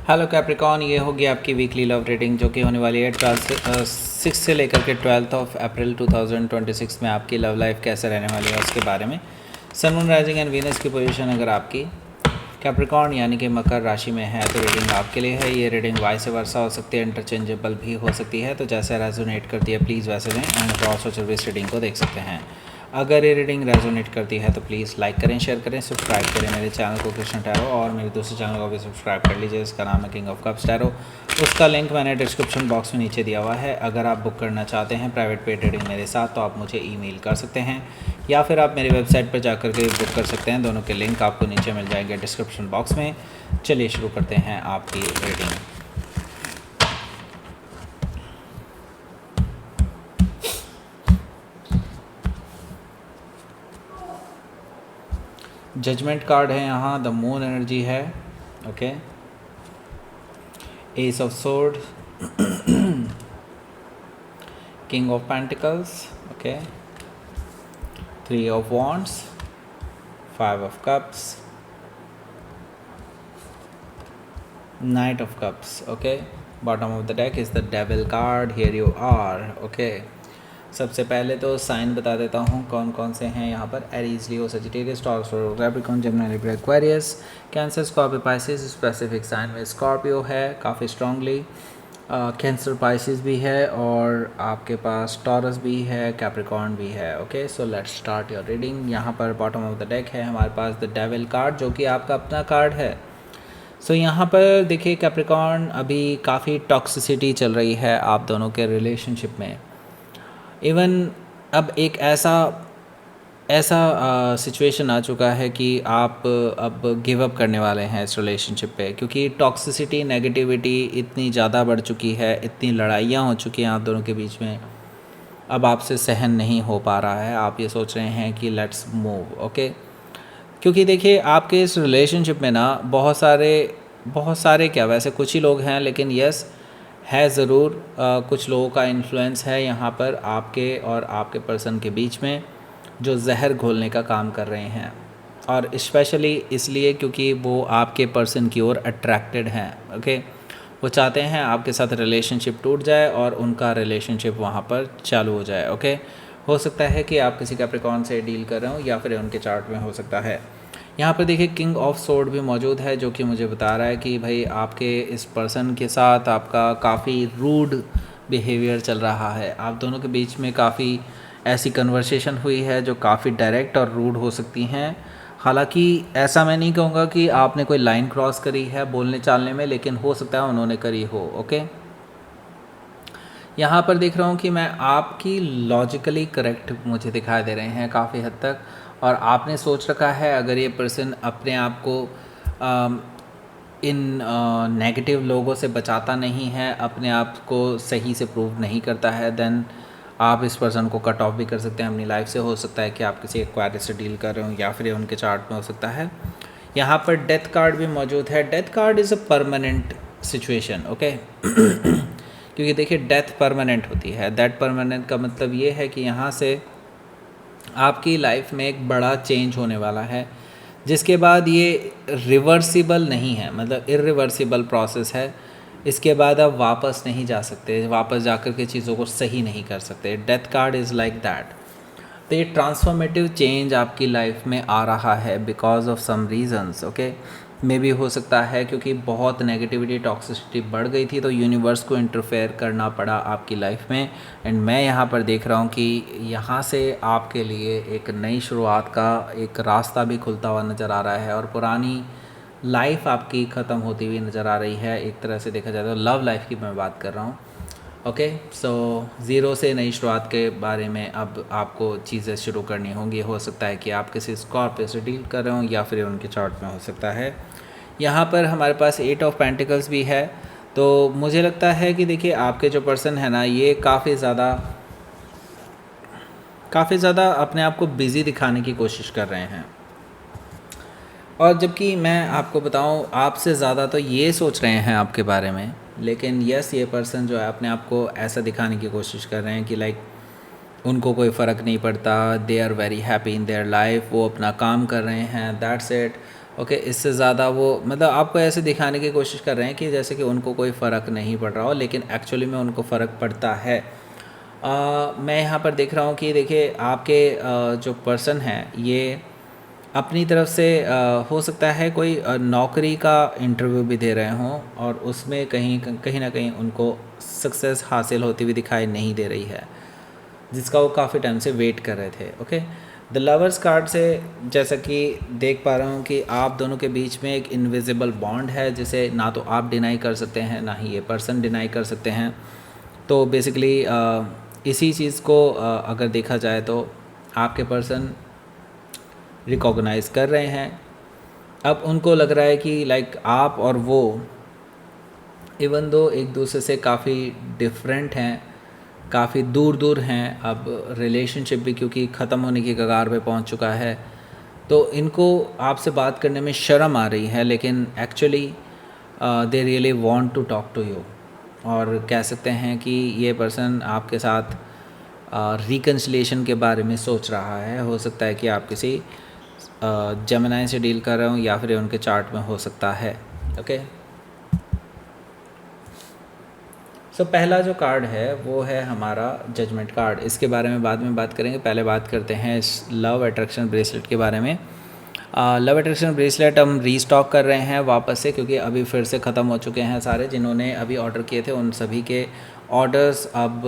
Hello Capricorn, ये होगी आपकी वीकली लव रेटिंग जो कि होने वाली है 6 से लेकर के 12 अप्रैल 2026 में आपकी लव लाइफ कैसे रहने वाली है उसके बारे में। Sun moon rising and Venus की पोजीशन अगर आपकी कैप्रिकॉन यानी कि मकर राशि में है तो रीडिंग आपके लिए है। ये रीडिंग वाइस वर्सा हो सकती है, इंटरचेंजेबल भी हो सकती है, तो जैसे रेजोनेट करती है प्लीज़ वैसे लें एंड क्रॉस और सर्विस रीडिंग को देख सकते हैं। अगर ये रीडिंग रेजोनेट करती है तो प्लीज़ लाइक करें, शेयर करें, सब्सक्राइब करें मेरे चैनल को कृष्ण टैरो, और मेरे दूसरे चैनल को भी सब्सक्राइब कर लीजिए, इसका नाम है किंग ऑफ कप्स टैरो। उसका लिंक मैंने डिस्क्रिप्शन बॉक्स में नीचे दिया हुआ है। अगर आप बुक करना चाहते हैं प्राइवेट पेड रीडिंग मेरे साथ तो आप मुझे ईमेल कर सकते हैं या फिर आप मेरी वेबसाइट पर जाकर के बुक कर सकते हैं। दोनों के लिंक आपको नीचे मिल जाएंगे डिस्क्रिप्शन बॉक्स में। चलिए शुरू करते हैं आपकी रीडिंग। जजमेंट कार्ड है यहाँ, द मून एनर्जी है, okay, ace of sword, king of pentacles, okay, 3 of wands, 5 of cups, knight of cups, okay. Bottom of the deck is the devil card, here you are, okay. सबसे पहले तो sign बता देता हूँ कौन कौन से हैं यहाँ पर। Aries, Leo, Sagittarius, Taurus, Capricorn, Gemini, Libra, Aquarius, Cancer, Scorpio, Pisces. Specific sign में स्कॉर्पियो है काफ़ी स्ट्रांगली, कैंसर, पाइसेस भी है, और आपके पास टॉरस भी है, कैप्रिकॉर्न भी है, okay. So let's start your reading. यहाँ पर बॉटम ऑफ द डेक है हमारे पास द डेविल कार्ड जो कि आपका अपना कार्ड है। सो यहाँ पर देखिए कैप्रिकॉर्न, अभी काफ़ी टॉक्सिसिटी चल रही है आप दोनों के रिलेशनशिप में। इवन अब एक ऐसा सिचुएशन आ चुका है कि आप अब गिव अप करने वाले हैं इस रिलेशनशिप पे, क्योंकि टॉक्सिसिटी, नेगेटिविटी इतनी ज़्यादा बढ़ चुकी है, इतनी लड़ाइयाँ हो चुकी हैं आप दोनों के बीच में, अब आपसे सहन नहीं हो पा रहा है। आप ये सोच रहे हैं कि लेट्स मूव, ओके। क्योंकि देखिए आपके इस रिलेशनशिप में ना बहुत सारे क्या, वैसे कुछ ही लोग हैं, लेकिन यस है ज़रूर, कुछ लोगों का इन्फ्लुएंस है यहाँ पर आपके और आपके पर्सन के बीच में, जो जहर घोलने का काम कर रहे हैं, और स्पेशली इसलिए क्योंकि वो आपके पर्सन की ओर अट्रैक्टेड हैं, ओके। वो चाहते हैं आपके साथ रिलेशनशिप टूट जाए और उनका रिलेशनशिप वहाँ पर चालू हो जाए, ओके। हो सकता है कि आप किसी कैप्रिकॉर्न से डील कर रहे हो या फिर उनके चार्ट में हो सकता है। यहाँ पर देखिए किंग ऑफ सोर्ड भी मौजूद है जो कि मुझे बता रहा है कि भाई आपके इस पर्सन के साथ आपका काफ़ी रूड बिहेवियर चल रहा है। आप दोनों के बीच में काफ़ी ऐसी कन्वर्सेशन हुई है जो काफ़ी डायरेक्ट और रूड हो सकती हैं। हालांकि ऐसा मैं नहीं कहूँगा कि आपने कोई लाइन क्रॉस करी है बोलने चालने में, लेकिन हो सकता है उन्होंने करी हो, ओके। यहाँ पर देख रहा हूँ कि मैं आपकी लॉजिकली करेक्ट मुझे दिखाई दे रहे हैं काफ़ी हद तक, और आपने सोच रखा है अगर ये पर्सन अपने आप को इन नेगेटिव लोगों से बचाता नहीं है, अपने आप को सही से प्रूव नहीं करता है, देन आप इस पर्सन को कट ऑफ भी कर सकते हैं अपनी लाइफ से। हो सकता है कि आप किसी एक्वायरियस से डील कर रहे हो या फिर उनके चार्ट में हो सकता है। यहाँ पर डेथ कार्ड भी मौजूद है। Death card is a permanent situation, okay. क्योंकि देखिए डेथ परमानेंट होती है। दैट परमानेंट का मतलब ये है कि यहाँ से आपकी लाइफ में एक बड़ा चेंज होने वाला है, जिसके बाद ये रिवर्सिबल नहीं है, मतलब इरिवर्सिबल प्रोसेस है। इसके बाद आप वापस नहीं जा सकते, वापस जाकर के चीज़ों को सही नहीं कर सकते। Death card is like that. तो ये ट्रांसफॉर्मेटिव चेंज आपकी लाइफ में आ रहा है because of some reasons, okay. मे भी हो सकता है क्योंकि बहुत नेगेटिविटी, टॉक्सिसिटी बढ़ गई थी तो यूनिवर्स को इंटरफेयर करना पड़ा आपकी लाइफ में। एंड मैं यहाँ पर देख रहा हूँ कि यहाँ से आपके लिए एक नई शुरुआत का एक रास्ता भी खुलता हुआ नज़र आ रहा है, और पुरानी लाइफ आपकी ख़त्म होती हुई नज़र आ रही है। एक तरह से देखा जाए तो लव लाइफ की मैं बात कर रहा हूँ, ओके। सो ज़ीरो से नई शुरुआत के बारे में अब आपको चीज़ें शुरू करनी होंगी। हो सकता है कि आप किसी स्कॉर्पियो से डील कर रहे हो या फिर उनके चार्ट में हो सकता है। यहाँ पर हमारे पास 8 ऑफ पेंटिकल्स भी है, तो मुझे लगता है कि देखिए आपके जो पर्सन है ना, ये काफ़ी ज़्यादा अपने आप को बिज़ी दिखाने की कोशिश कर रहे हैं, और जबकि मैं आपको बताऊं आपसे ज़्यादा तो ये सोच रहे हैं आपके बारे में। लेकिन यस, ये पर्सन जो है अपने आप को ऐसा दिखाने की कोशिश कर रहे हैं कि लाइक उनको कोई फ़र्क नहीं पड़ता, they are very happy in their life, वो अपना काम कर रहे हैं, दैट्स इट। ओके, इससे ज़्यादा वो मतलब आपको ऐसे दिखाने की कोशिश कर रहे हैं कि जैसे कि उनको कोई फ़र्क नहीं पड़ रहा हो, लेकिन एक्चुअली में उनको फ़र्क पड़ता है। मैं यहाँ पर देख रहा हूँ कि देखिए आपके जो पर्सन हैं ये अपनी तरफ से हो सकता है कोई नौकरी का इंटरव्यू भी दे रहे हों और उसमें कहीं कहीं ना कहीं उनको सक्सेस हासिल होती हुई दिखाई नहीं दे रही है, जिसका वो काफ़ी टाइम से वेट कर रहे थे। ओके, द लवर्स कार्ड से जैसा कि देख पा रहा हूँ कि आप दोनों के बीच में एक इनविजिबल बॉन्ड है जिसे ना तो आप डिनाई कर सकते हैं ना ही ये पर्सन डिनाई कर सकते हैं। तो बेसिकली इसी चीज़ को अगर देखा जाए तो आपके पर्सन रिकॉग्नाइज कर रहे हैं। अब उनको लग रहा है कि लाइक आप और वो इवन दो एक दूसरे से काफ़ी डिफरेंट हैं, काफ़ी दूर दूर हैं, अब रिलेशनशिप भी क्योंकि ख़त्म होने की कगार पे पहुंच चुका है, तो इनको आपसे बात करने में शर्म आ रही है, लेकिन actually they really want to talk to you. और कह सकते हैं कि ये पर्सन आपके साथ रिकन्सिलेशन के बारे में सोच रहा है। हो सकता है कि आप किसी जेमिनाई से डील कर रहे हो या फिर ये उनके चार्ट में हो सकता है। ओके, सो पहला जो कार्ड है वो है हमारा जजमेंट कार्ड। इसके बारे में बाद में बात करेंगे, पहले बात करते हैं इस लव अट्रैक्शन ब्रेसलेट के बारे में। लव अट्रैक्शन ब्रेसलेट हम रीस्टॉक कर रहे हैं वापस से, क्योंकि अभी फिर से ख़त्म हो चुके हैं सारे। जिन्होंने अभी ऑर्डर किए थे उन सभी के ऑर्डर्स अब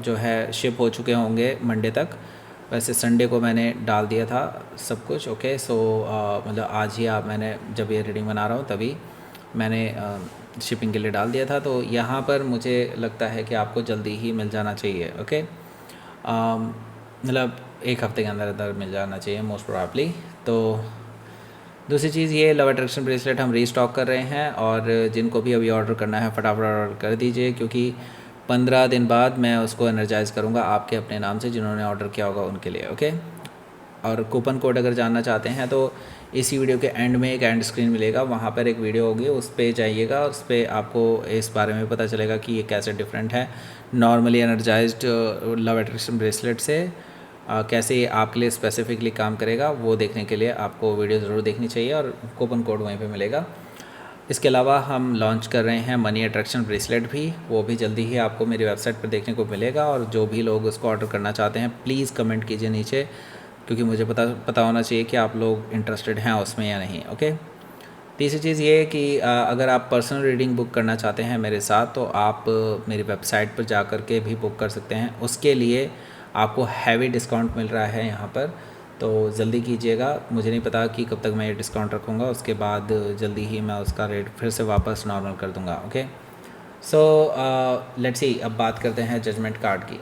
जो है शिप हो चुके होंगे मंडे तक। वैसे संडे को मैंने डाल दिया था सब कुछ। ओके, सो मतलब आज ही मैंने जब ये रीडिंग बना रहा हूँ तभी मैंने शिपिंग के लिए डाल दिया था। तो यहाँ पर मुझे लगता है कि आपको जल्दी ही मिल जाना चाहिए। ओके, मतलब एक हफ़्ते के अंदर अंदर मिल जाना चाहिए मोस्ट प्रोबेबली। तो दूसरी चीज़ ये लव अट्रैक्शन ब्रेसलेट हम रीस्टॉक कर रहे हैं, और जिनको भी अभी ऑर्डर करना है फटाफट ऑर्डर कर दीजिए, क्योंकि 15 दिन बाद मैं उसको एनर्जाइज़ करूँगा आपके अपने नाम से जिन्होंने ऑर्डर किया होगा उनके लिए। ओके, और कूपन कोड अगर जानना चाहते हैं तो इसी वीडियो के एंड में एक एंड स्क्रीन मिलेगा, वहाँ पर एक वीडियो होगी, उस पर जाइएगा, उस पर आपको इस बारे में पता चलेगा कि ये कैसे डिफरेंट है normally energised love attraction bracelet से। कैसे ये आपके लिए स्पेसिफिकली काम करेगा वो देखने के लिए आपको वीडियो ज़रूर देखनी चाहिए, और कूपन कोड वहीं पे मिलेगा। इसके अलावा हम लॉन्च कर रहे हैं मनी अट्रैक्शन ब्रेसलेट भी, वो भी जल्दी ही आपको मेरी वेबसाइट पर देखने को मिलेगा। और जो भी लोग उसको ऑर्डर करना चाहते हैं प्लीज़ कमेंट कीजिए नीचे, क्योंकि मुझे पता होना चाहिए कि आप लोग इंटरेस्टेड हैं उसमें या नहीं। ओके, तीसरी चीज़ ये है कि अगर आप पर्सनल रीडिंग बुक करना चाहते हैं मेरे साथ तो आप मेरी वेबसाइट पर जा कर के भी बुक कर सकते हैं। उसके लिए आपको हैवी डिस्काउंट मिल रहा है यहाँ पर, तो जल्दी कीजिएगा। मुझे नहीं पता कि कब तक मैं ये डिस्काउंट रखूँगा, उसके बाद जल्दी ही मैं उसका रेट फिर से वापस नॉर्मल कर दूँगा। ओके, सो लेट्स सी, अब बात करते हैं जजमेंट कार्ड की।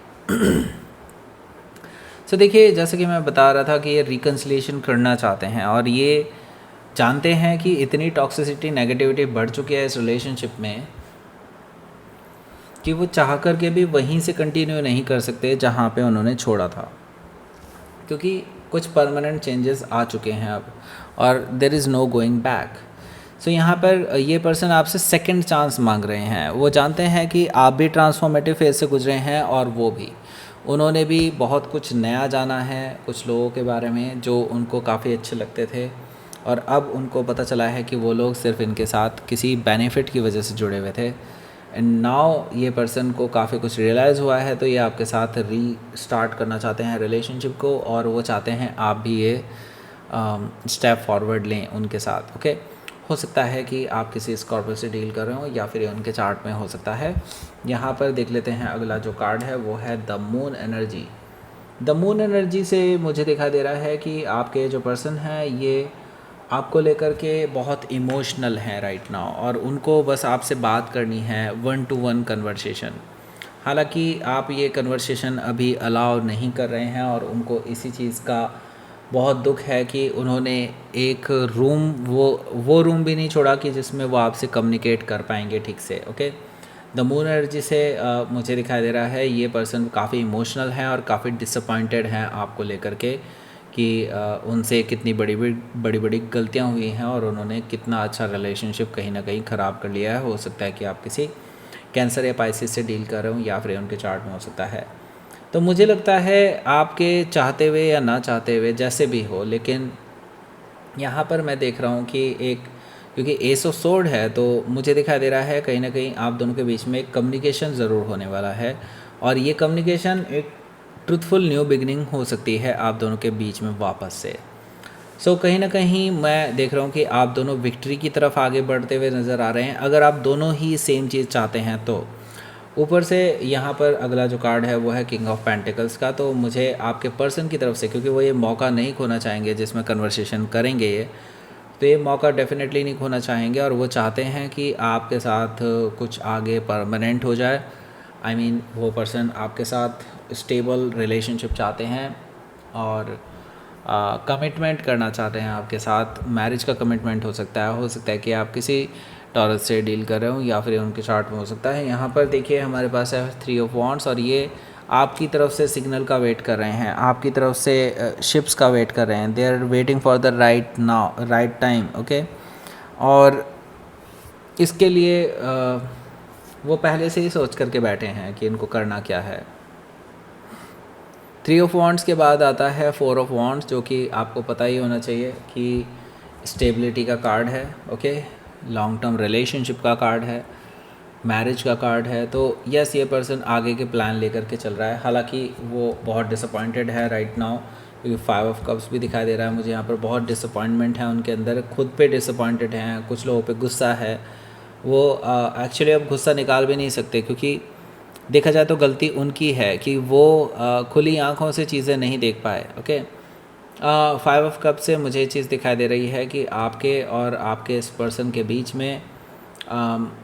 सो देखिए, जैसे कि मैं बता रहा था कि ये रिकन्सिलेशन करना चाहते हैं, और ये जानते हैं कि इतनी टॉक्सिसिटी नेगेटिविटी बढ़ चुकी है इस रिलेशनशिप में कि वो चाह कर के भी वहीं से कंटिन्यू नहीं कर सकते जहाँ पे उन्होंने छोड़ा था, क्योंकि कुछ परमानेंट चेंजेस आ चुके हैं अब, और there is no going back. So यहाँ पर ये पर्सन आपसे सेकंड चांस मांग रहे हैं। वो जानते हैं कि आप भी ट्रांसफॉर्मेटिव फेज से गुजरे हैं, और वो भी, उन्होंने भी बहुत कुछ नया जाना है कुछ लोगों के बारे में जो उनको काफ़ी अच्छे लगते थे, और अब उनको पता चला है कि वो लोग सिर्फ इनके साथ किसी बेनिफिट की वजह से जुड़े हुए थे। एंड नाउ ये पर्सन को काफ़ी कुछ रियलाइज़ हुआ है, तो ये आपके साथ रीस्टार्ट करना चाहते हैं रिलेशनशिप को, और वो चाहते हैं आप भी ये स्टेप फॉरवर्ड लें उनके साथ। ओके, हो सकता है कि आप किसी स्कॉर्पियो से डील कर रहे हो, या फिर ये उनके चार्ट में हो सकता है। यहाँ पर देख लेते हैं अगला जो कार्ड है वो है the moon energy. The moon energy से मुझे दिखाई दे रहा है कि आपके जो पर्सन हैं ये आपको लेकर के बहुत इमोशनल हैं राइट नाउ, और उनको बस आपसे बात करनी है, 1-to-1 कन्वर्सेशन। हालांकि आप ये कन्वर्सेशन अभी अलाउ नहीं कर रहे हैं, और उनको इसी चीज़ का बहुत दुख है कि उन्होंने एक रूम वो रूम भी नहीं छोड़ा कि जिसमें वो आपसे कम्युनिकेट कर पाएंगे ठीक से। ओके, द मून एनर्जी से मुझे दिखाई दे रहा है ये पर्सन काफ़ी इमोशनल है और काफ़ी डिसअपॉइंटेड हैं आपको लेकर के, कि उनसे कितनी बड़ी बड़ी गलतियां हुई हैं, और उन्होंने कितना अच्छा रिलेशनशिप कहीं ना कहीं ख़राब कर लिया है। हो सकता है कि आप किसी कैंसर या पाइसिस से डील कर रहे हो, या फिर उनके चार्ट में हो सकता है। तो मुझे लगता है आपके चाहते हुए या ना चाहते हुए जैसे भी हो, लेकिन यहाँ पर मैं देख रहा हूँ कि एक, क्योंकि एस ऑफ सोर्ड है तो मुझे दिखाई दे रहा है कहीं ना कहीं आप दोनों के बीच में एक कम्युनिकेशन ज़रूर होने वाला है, और ये कम्युनिकेशन एक ट्रूथफुल न्यू बिगनिंग हो सकती है आप दोनों के बीच में वापस से। सो कहीं ना कहीं मैं देख रहा हूँ कि आप दोनों विक्ट्री की तरफ आगे बढ़ते हुए नज़र आ रहे हैं, अगर आप दोनों ही सेम चीज़ चाहते हैं तो। ऊपर से यहाँ पर अगला जो कार्ड है वो है किंग ऑफ पेंटिकल्स का, तो मुझे आपके पर्सन की तरफ से, क्योंकि वो ये मौका नहीं खोना चाहेंगे जिसमें कन्वर्सेशन करेंगे ये, तो ये मौका डेफिनेटली नहीं खोना चाहेंगे, और वो चाहते हैं कि आपके साथ कुछ आगे परमानेंट हो जाए। आई मीन वो पर्सन आपके साथ स्टेबल रिलेशनशिप चाहते हैं और कमिटमेंट करना चाहते हैं आपके साथ। मैरिज का कमिटमेंट हो सकता है कि आप किसी टॉरस से डील कर रहे हो या फिर उनके चार्ट में हो सकता है। यहाँ पर देखिए हमारे पास है 3 ऑफ वॉन्ड्स, और ये आपकी तरफ से सिग्नल का वेट कर रहे हैं, आपकी तरफ से शिप्स का वेट कर रहे हैं। They are waiting for the right time, okay. और इसके लिए वो पहले से ही सोच करके बैठे हैं कि इनको करना क्या है। 3 ऑफ वॉन्ड्स के बाद आता है 4 ऑफ वॉन्ड्स, जो कि आपको पता ही होना चाहिए कि स्टेबिलिटी का कार्ड है, ओके। लॉन्ग टर्म रिलेशनशिप का कार्ड है, मैरिज का कार्ड है। तो यस, ये पर्सन आगे के प्लान लेकर के चल रहा है, हालांकि वो बहुत डिसअपॉइंटेड है राइट नाउ, क्योंकि 5 ऑफ कप्स भी दिखाई दे रहा है मुझे यहाँ पर। बहुत डिसअपॉइंटमेंट है उनके अंदर, खुद पे डिसअपॉइंटेड हैं, कुछ लोगों पे गुस्सा है। वो एक्चुअली अब गुस्सा निकाल भी नहीं सकते, क्योंकि देखा जाए तो गलती उनकी है कि वो खुली आंखों से चीज़ें नहीं देख पाए, ओके। 5 ऑफ कप से मुझे ये चीज़ दिखाई दे रही है कि आपके और आपके इस पर्सन के बीच में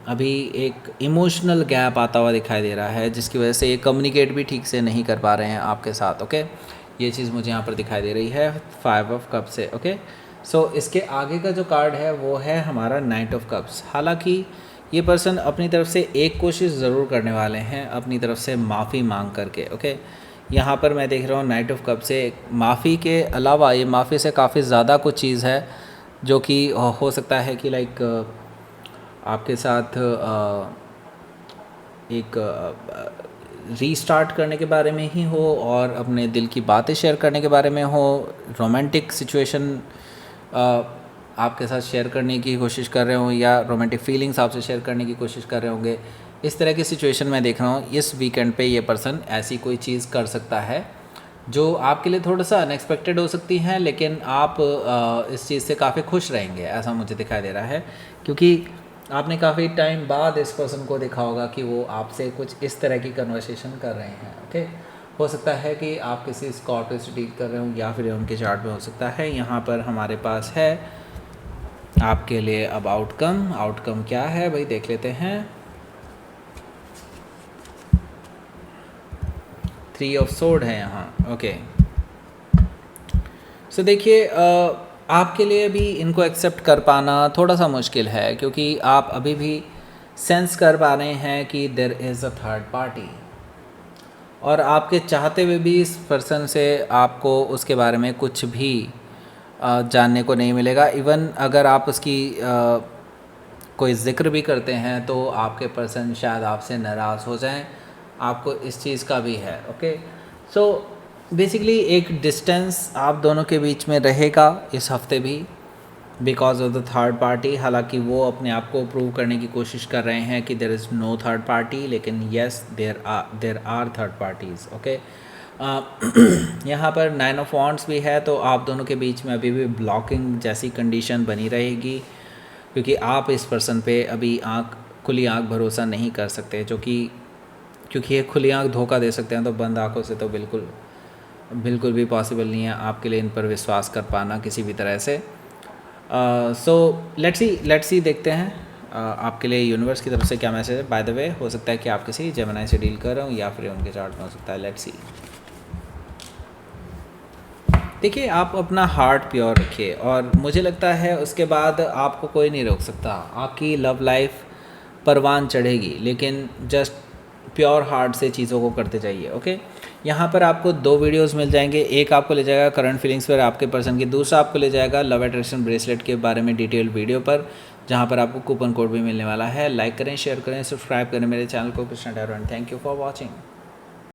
अभी एक इमोशनल गैप आता हुआ दिखाई दे रहा है, जिसकी वजह से ये कम्युनिकेट भी ठीक से नहीं कर पा रहे हैं आपके साथ, ओके। ये चीज़ मुझे यहाँ पर दिखाई दे रही है 5 ऑफ कप से, ओके। सो इसके आगे का जो कार्ड है वो है हमारा नाइट ऑफ कप्स। हालांकि ये पर्सन अपनी तरफ से एक कोशिश ज़रूर करने वाले हैं, अपनी तरफ से माफ़ी मांग करके, ओके। यहाँ पर मैं देख रहा हूँ नाइट ऑफ कप से माफ़ी के अलावा, ये माफ़ी से काफ़ी ज़्यादा कुछ चीज़ है जो कि हो सकता है कि लाइक आपके साथ एक रीस्टार्ट करने के बारे में ही हो, और अपने दिल की बातें शेयर करने के बारे में हो, रोमांटिक सिचुएशन आपके साथ शेयर करने की कोशिश कर रहे हो, या रोमांटिक फीलिंग्स आपसे शेयर करने की कोशिश कर रहे होंगे। इस तरह की सिचुएशन मैं देख रहा हूँ इस वीकेंड पे ये पर्सन ऐसी कोई चीज़ कर सकता है जो आपके लिए थोड़ा सा अनएक्सपेक्टेड हो सकती है, लेकिन आप इस चीज़ से काफ़ी खुश रहेंगे, ऐसा मुझे दिखाई दे रहा है। क्योंकि आपने काफ़ी टाइम बाद इस पर्सन को देखा होगा कि वो आपसे कुछ इस तरह की कन्वर्सेशन कर रहे हैं, ओके। हो सकता है कि आप किसी स्कॉर्पियो से डील कर रहे हो, या फिर उनके चार्ट में हो सकता है। यहाँ पर हमारे पास है आपके लिए अब आउटकम क्या है भाई, देख लेते हैं। 3 ऑफ सोर्ड है यहाँ, ओके। सो देखिए आपके लिए भी इनको एक्सेप्ट कर पाना थोड़ा सा मुश्किल है, क्योंकि आप अभी भी सेंस कर पा रहे हैं कि there is a third party, और आपके चाहते हुए भी इस पर्सन से आपको उसके बारे में कुछ भी जानने को नहीं मिलेगा। इवन अगर आप उसकी कोई ज़िक्र भी करते हैं तो आपके पर्सन शायद आपसे नाराज़ हो जाएं, आपको इस चीज़ का भी है, ओके। सो बेसिकली एक डिस्टेंस आप दोनों के बीच में रहेगा इस हफ्ते भी, because of the third party. हालांकि वो अपने आप को प्रूव करने की कोशिश कर रहे हैं कि there is no third party, लेकिन yes there are third parties, okay. यहाँ पर 9 ऑफ वॉन्ड्स भी है, तो आप दोनों के बीच में अभी भी ब्लॉकिंग जैसी कंडीशन बनी रहेगी, क्योंकि आप इस पर्सन पे अभी खुली आँख भरोसा नहीं कर सकते, जो कि क्योंकि ये खुली आँख धोखा दे सकते हैं, तो बंद आँखों से तो बिल्कुल भी पॉसिबल नहीं है आपके लिए इन पर विश्वास कर पाना किसी भी तरह से। सो लेट्स सी देखते हैं आपके लिए यूनिवर्स की तरफ से क्या मैसेज है। बाय द वे, हो सकता है कि आप किसी जेमिनी से डील कर रहे हो, या फिर उनके चार्ट में हो सकता है। Let's see. देखिए, आप अपना हार्ट प्योर रखिए, और मुझे लगता है उसके बाद आपको कोई नहीं रोक सकता। आपकी लव लाइफ परवान चढ़ेगी, लेकिन जस्ट प्योर हार्ट से चीज़ों को करते जाइए, ओके। यहाँ पर आपको 2 वीडियोस मिल जाएंगे, एक आपको ले जाएगा करंट फीलिंग्स पर आपके पर्सन की, दूसरा आपको ले जाएगा लव अट्रैक्शन ब्रेसलेट के बारे में डिटेल वीडियो पर, जहाँ पर आपको कूपन कोड भी मिलने वाला है। लाइक करें, शेयर करें, सब्सक्राइब करें मेरे चैनल को Krishna tarot, and thank you for watching.